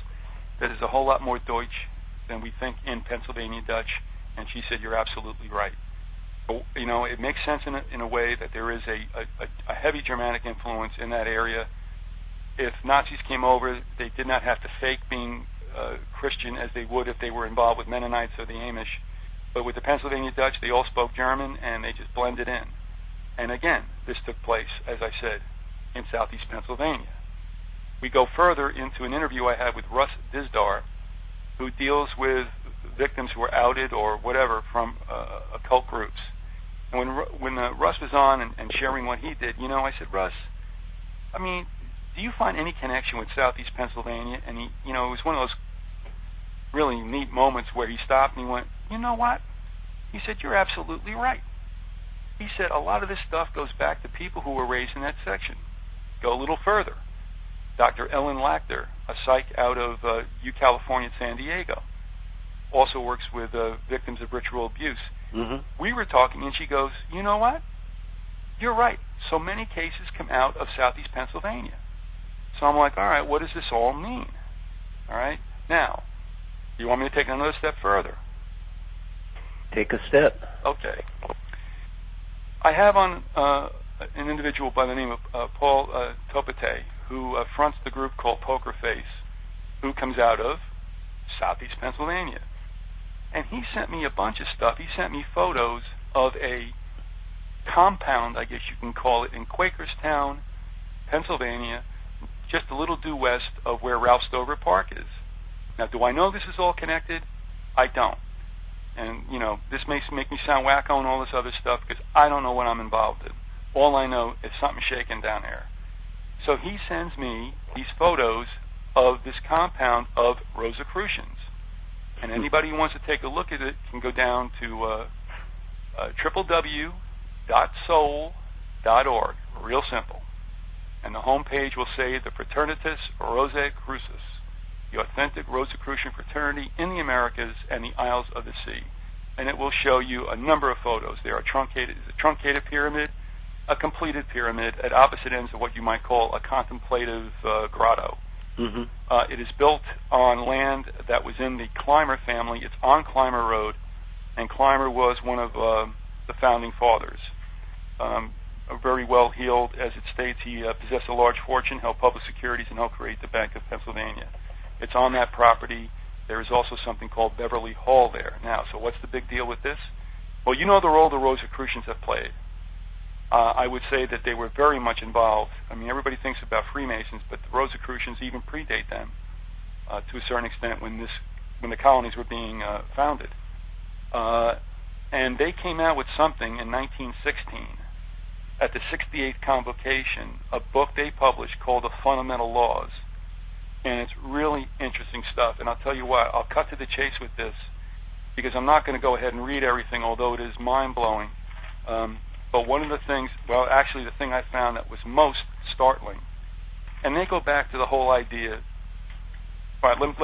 that there's a whole lot more Deutsch than we think in Pennsylvania Dutch? And she said, you're absolutely right. But, you know, it makes sense in a way that there is a heavy Germanic influence in that area. If Nazis came over, they did not have to fake being Christian as they would if they were involved with Mennonites or the Amish. But with the Pennsylvania Dutch, they all spoke German, and they just blended in. And again, this took place, as I said, in southeast Pennsylvania. We go further into an interview I had with Russ Dizdar, who deals with victims who were outed or whatever from occult groups. And when Russ was on and sharing what he did, you know, I said, Russ, I mean, do you find any connection with southeast Pennsylvania? And he, you know, it was one of those really neat moments where he stopped and he went, you know what? He said, you're absolutely right. He said, a lot of this stuff goes back to people who were raised in that section. Go a little further. Dr. Ellen Lachter, a psych out of California, San Diego, also works with victims of ritual abuse. Mm-hmm. We were talking, and she goes, you know what? You're right. so many cases come out of southeast Pennsylvania. So I'm like, all right, what does this all mean? All right. Now, you want me to take another step further? Take a step. Okay. I have on an individual by the name of Paul Topete, who fronts the group called Poker Face, who comes out of southeast Pennsylvania. And he sent me a bunch of stuff. He sent me photos of a compound, I guess you can call it, in Quakerstown, Pennsylvania, just a little due west of where Ralph Stover Park is. Now, do I know this is all connected? I don't. And, you know, this may make me sound wacko and all this other stuff because I don't know what I'm involved in. All I know is something shaking down there. So he sends me these photos of this compound of Rosicrucians. And anybody who wants to take a look at it can go down to www.soul.org. Real simple. And the home page will say the Fraternitas Rosicrucis, the authentic Rosicrucian fraternity in the Americas and the Isles of the Sea. And it will show you a number of photos. There are a truncated pyramid, a completed pyramid at opposite ends of what you might call a contemplative grotto. Mm-hmm. It is built on land that was in the Clymer family. It's on Clymer Road, and Clymer was one of the founding fathers. Very well heeled, as it states, he possessed a large fortune, held public securities, and helped create the Bank of Pennsylvania. It's on that property. There is also something called Beverly Hall there. Now, so what's the big deal with this? Well, you know the role the Rosicrucians have played. I would say that they were very much involved. I mean, everybody thinks about Freemasons, but the Rosicrucians even predate them to a certain extent when the colonies were being founded. And they came out with something in 1916 at the 68th Convocation, a book they published called The Fundamental Laws. And it's really interesting stuff. And I'll tell you what, I'll cut to the chase with this because I'm not going to go ahead and read everything, although it is mind-blowing. But one of the things, well, actually the thing I found that was most startling, and they go back to the whole idea. All right,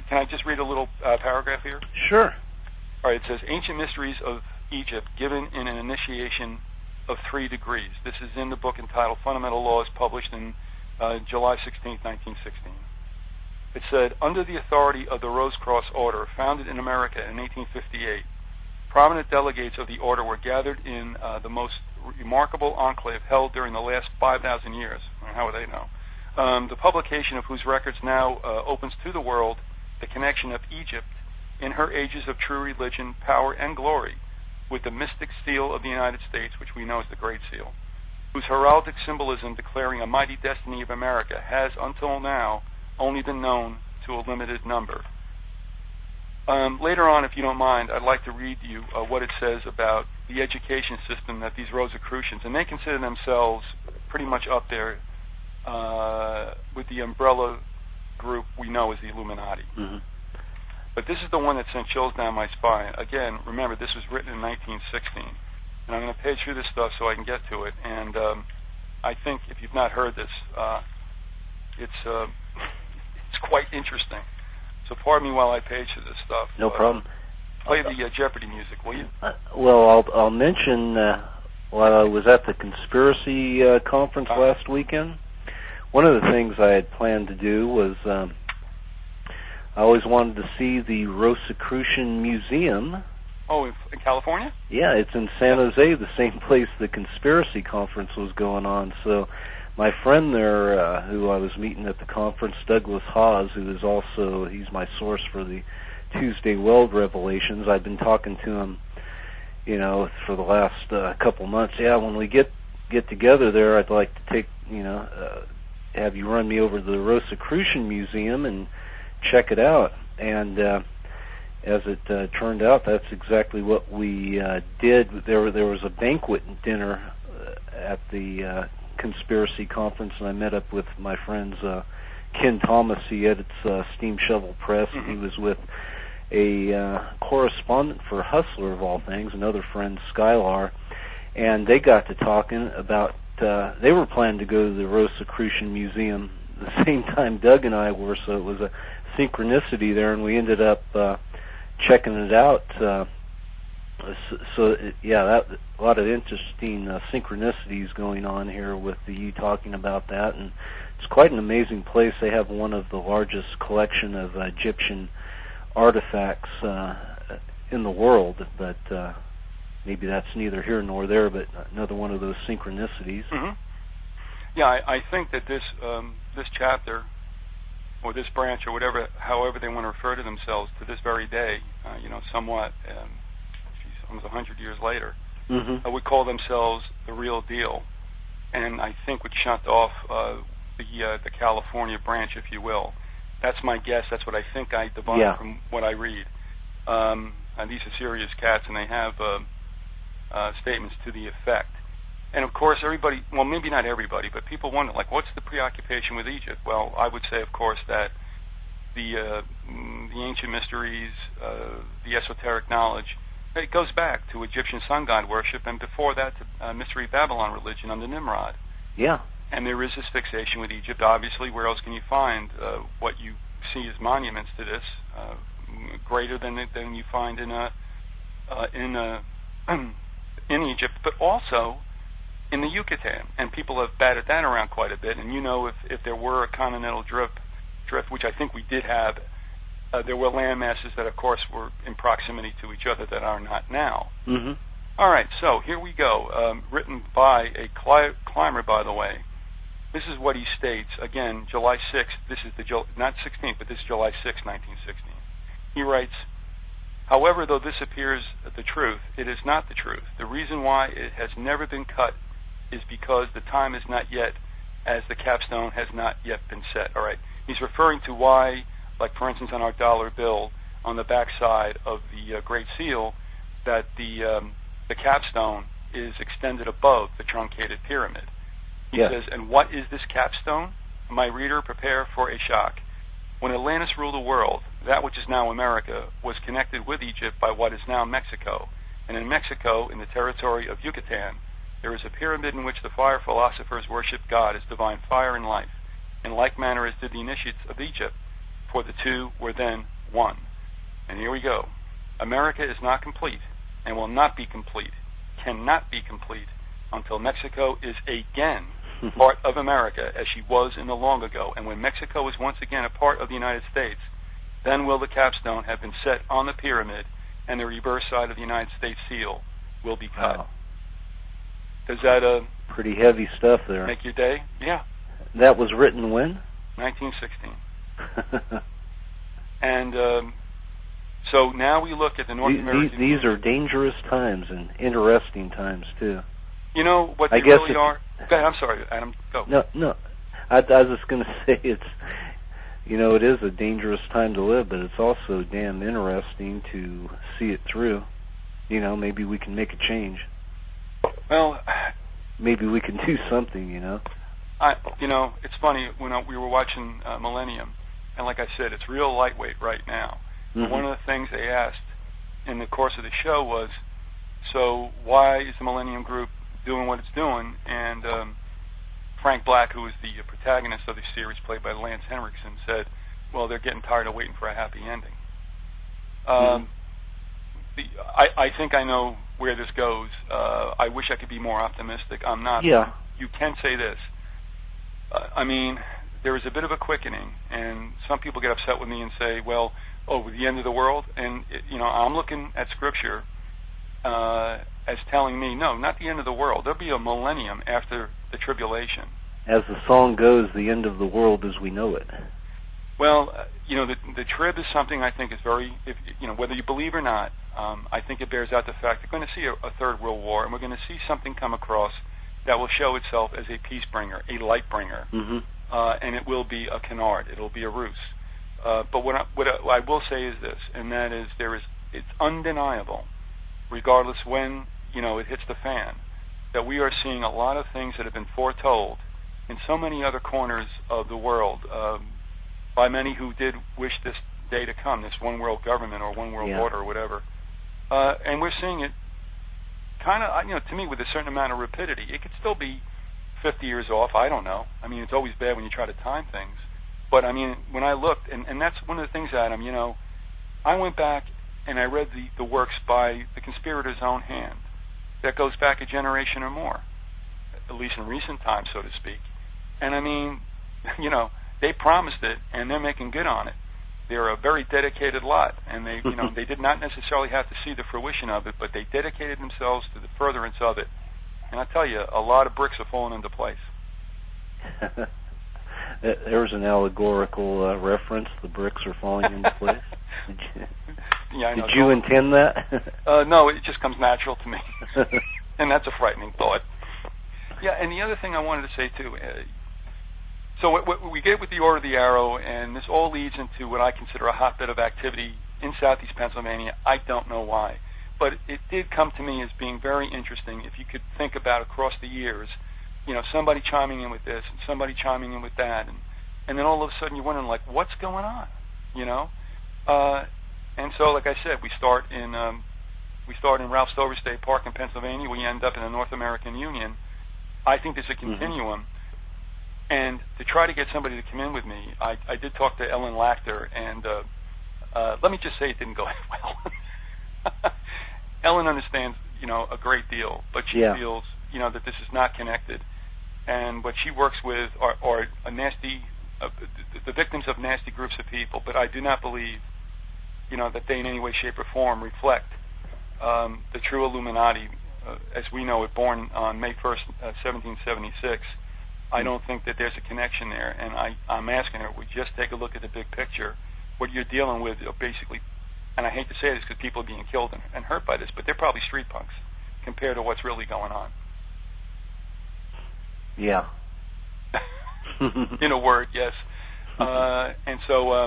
can I just read a little paragraph here? Sure. All right, it says, Ancient Mysteries of Egypt given in an initiation of 3 degrees. This is in the book entitled Fundamental Laws, published in July 16, 1916. It said, under the authority of the Rose Cross Order, founded in America in 1858, prominent delegates of the order were gathered in the most remarkable enclave held during the last 5,000 years. How would they know? The publication of whose records now opens to the world the connection of Egypt in her ages of true religion, power, and glory with the mystic seal of the United States, which we know as the Great Seal, whose heraldic symbolism declaring a mighty destiny of America has until now only been known to a limited number. Later on, if you don't mind, I'd like to read you what it says about the education system that these Rosicrucians, and they consider themselves pretty much up there with the umbrella group we know as the Illuminati. Mm-hmm. But this is the one that sent chills down my spine. Again, remember, this was written in 1916. And I'm going to page through this stuff so I can get to it. And I think if you've not heard this, it's quite interesting. So pardon me while I page through this stuff. No problem. Play the Jeopardy music, will you? Well, I'll mention while I was at the conspiracy conference last weekend, one of the things I had planned to do was I always wanted to see the Rosicrucian Museum. Oh, in California? Yeah, it's in San Jose, the same place the conspiracy conference was going on. So my friend there, who I was meeting at the conference, Douglas Haas, who is also, he's my source for the Tuesday Weld Revelations. I've been talking to him, you know, for the last couple months. Yeah, when we get together there, I'd like to take, you know, have you run me over to the Rosicrucian Museum and check it out. And as it turned out, that's exactly what we did. There was a banquet dinner at the conspiracy conference, and I met up with my friends Ken Thomas. He edits Steam Shovel Press, and he was with a correspondent for Hustler, of all things, another friend, Skylar, and they got to talking about, they were planning to go to the Rosicrucian Museum the same time Doug and I were, so it was a synchronicity there, and we ended up checking it out A lot of interesting synchronicities going on here with you talking about that, and it's quite an amazing place. They have one of the largest collection of Egyptian artifacts in the world, but maybe that's neither here nor there, but another one of those synchronicities. Mm-hmm. Yeah, I think that this chapter, or this branch, or whatever, however they want to refer to themselves, to this very day, somewhat, almost 100 years later, would call themselves the real deal, and I think would shunt off the California branch, if you will. That's my guess. That's what I think I divine from what I read. And these are serious cats, and they have statements to the effect. And of course, everybody, well, maybe not everybody, but people wonder, like, what's the preoccupation with Egypt? Well, I would say, of course, that the ancient mysteries, the esoteric knowledge, it goes back to Egyptian sun god worship, and before that, to Mystery Babylon religion under Nimrod. Yeah. And there is this fixation with Egypt. Obviously, where else can you find what you see as monuments to this, greater than you find in Egypt, but also in the Yucatan, and people have batted that around quite a bit. And if there were a continental drift, which I think we did have, there were land masses that, of course, were in proximity to each other that are not now. Mm-hmm. All right, so here we go. Written by a climber, by the way. This is what he states. Again, July 6th. This is not 16th, but this is July 6th, 1916. He writes, "However, though this appears the truth, it is not the truth. The reason why it has never been cut is because the time is not yet, as the capstone has not yet been set." All right. He's referring to why, like for instance on our dollar bill, on the back side of the Great Seal, that the capstone is extended above the truncated pyramid. He says, "And what is this capstone? My reader, prepare for a shock. When Atlantis ruled the world, that which is now America was connected with Egypt by what is now Mexico. And in Mexico, in the territory of Yucatan, there is a pyramid in which the fire philosophers worship God as divine fire and life, in like manner as did the initiates of Egypt, for the two were then one." And here we go. "America is not complete, and will not be complete, cannot be complete, until Mexico is again part of America as she was in the long ago. And when Mexico is once again a part of the United States, then will the capstone have been set on the pyramid, and the reverse side of the United States seal will be cut." Wow. Does that pretty heavy stuff there? Make your day? Yeah. That was written when? 1916. And so now we look at the North American. These are dangerous times and interesting times too. You know what they really are? Go ahead, I'm sorry, Adam. Go. No. I was just going to say it is a dangerous time to live, but it's also damn interesting to see it through. Maybe we can make a change. Well, maybe we can do something. It's funny when we were watching Millennium, and like I said, it's real lightweight right now. Mm-hmm. One of the things they asked in the course of the show was, so why is the Millennium Group doing what it's doing? And Frank Black, who is the protagonist of the series, played by Lance Henriksen, said, well, they're getting tired of waiting for a happy ending. I think I know where this goes. I wish I could be more optimistic. I'm not. Yeah. You can say this. There is a bit of a quickening, and some people get upset with me and say, well, with the end of the world? And, I'm looking at Scripture as telling me, no, not the end of the world. There'll be a millennium after the tribulation. As the song goes, the end of the world as we know it. Well, the trib is something I think is very, whether you believe or not, I think it bears out the fact we're going to see a third world war, and we're going to see something come across that will show itself as a peace bringer, a light bringer, and it will be a canard, it'll be a ruse. But what I will say is this, and that is it's undeniable, regardless when it hits the fan, that we are seeing a lot of things that have been foretold in so many other corners of the world by many who did wish this day to come, this one world government or one world order or whatever. And we're seeing it kind of, to me, with a certain amount of rapidity. It could still be 50 years off. I don't know. It's always bad when you try to time things. But, when I looked, and that's one of the things, Adam, I went back and I read the works by the conspirator's own hand that goes back a generation or more, at least in recent times, so to speak. And I mean, you know, they promised it, and they're making good on it. They're a very dedicated lot, and they, you know, they did not necessarily have to see the fruition of it, but they dedicated themselves to the furtherance of it. And I tell you, a lot of bricks are falling into place. There's an allegorical reference. The bricks are falling into place. Did you intend that? No, it just comes natural to me, and that's a frightening thought. Yeah, and the other thing I wanted to say too. So what we get with the Order of the Arrow, and this all leads into what I consider a hotbed of activity in southeast Pennsylvania. I don't know why, but it did come to me as being very interesting. If you could think about across the years, you know, somebody chiming in with this and somebody chiming in with that, and then all of a sudden you're wondering, like, what's going on, you know? And so, like I said, we start in Ralph Stover State Park in Pennsylvania. We end up in the North American Union. I think there's a continuum. And to try to get somebody to come in with me, I did talk to Ellen Lachter, and let me just say it didn't go well. Ellen understands, you know, a great deal, but she feels, you know, that this is not connected. And what she works with are a nasty, the victims of nasty groups of people, but I do not believe, you know, that they in any way, shape, or form reflect the true Illuminati, as we know it, born on May 1st, 1776. I don't think that there's a connection there, and I'm asking her, we just take a look at the big picture. What you're dealing with are basically, and I hate to say this because people are being killed and hurt by this, but they're probably street punks compared to what's really going on. Yeah. In a word, yes. And so,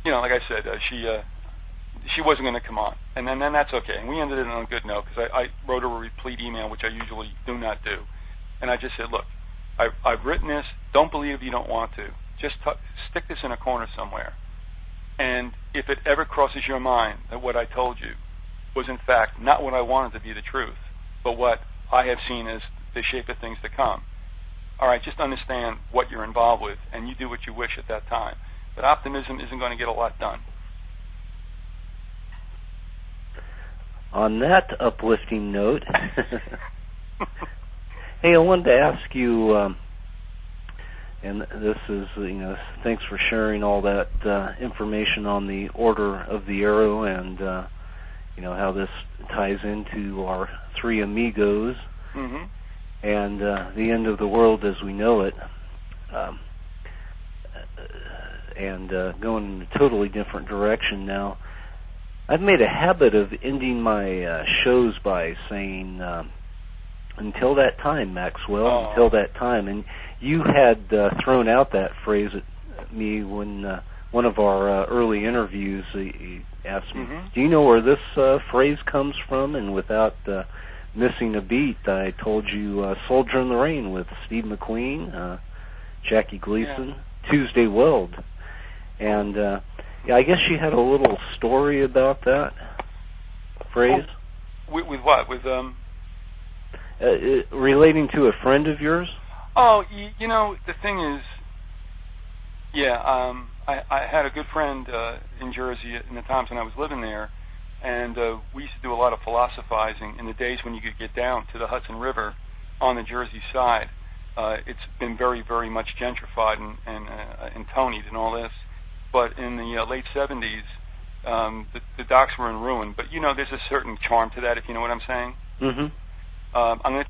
you know, like I said, she wasn't going to come on, and then that's okay. And we ended it on a good note because I wrote her a replete email, which I usually do not do, and I just said, look, I've written this. Don't believe if you don't want to. Just stick this in a corner somewhere. And if it ever crosses your mind that what I told you was in fact not what I wanted to be the truth, but what I have seen as the shape of things to come, all right, just understand what you're involved with, and you do what you wish at that time. But optimism isn't going to get a lot done. On that uplifting note, hey, I wanted to ask you, and this is, you know, thanks for sharing all that information on the Order of the Arrow and, you know, how this ties into our three amigos and the end of the world as we know it, and going in a totally different direction now. I've made a habit of ending my shows by saying, until that time, Maxwell, until that time. And you had thrown out that phrase at me when one of our early interviews, he asked me, do you know where this phrase comes from? And without missing a beat, I told you Soldier in the Rain with Steve McQueen, Jackie Gleason, Tuesday Weld. And yeah, I guess you had a little story about that phrase. With what? With relating to a friend of yours? Oh, you know, the thing is, yeah, I had a good friend in Jersey in the times when I was living there, and we used to do a lot of philosophizing in the days when you could get down to the Hudson River on the Jersey side. It's been very, very much gentrified and Tony'd and all this. But in the late 70s, the docks were in ruin. But, you know, there's a certain charm to that, if you know what I'm saying. I'm going to